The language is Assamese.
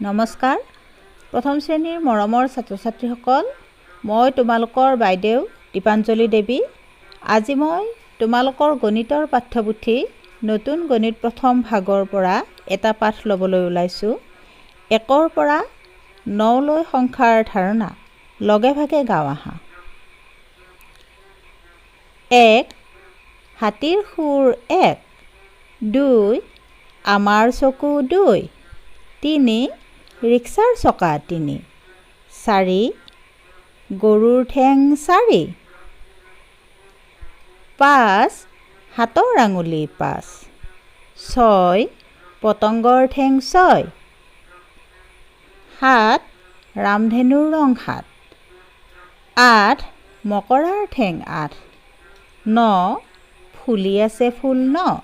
নমস্কাৰ। প্ৰথম শ্ৰেণীৰ মৰমৰ ছাত্ৰ ছাত্ৰীসকল, মই তোমালোকৰ বাইদেউ দীপাঞ্জলি দেৱী। আজি মই তোমালোকৰ গণিতৰ পাঠ্যপুথি নতুন গণিত প্ৰথম ভাগৰ পৰা এটা পাঠ ল'বলৈ ওলাইছোঁ। 1ৰ পৰা 9লৈ সংখ্যাৰ ধাৰণা লগে ভাগে গাওঁ আহা। 1 হাতীৰ শুৰ 1, 2 আমাৰ চকু 2, 3 ৰিক্সাৰ চকা 3, 4 গৰুৰ ঠেং 4, 5 হাতৰ আঙুলি 5, 6 পতংগৰ ঠেং 6, 7 ৰামধেনুৰ ৰং 7, 8 মকৰাৰ ঠেং 8, 9 ফুলি আছে ফুল 9,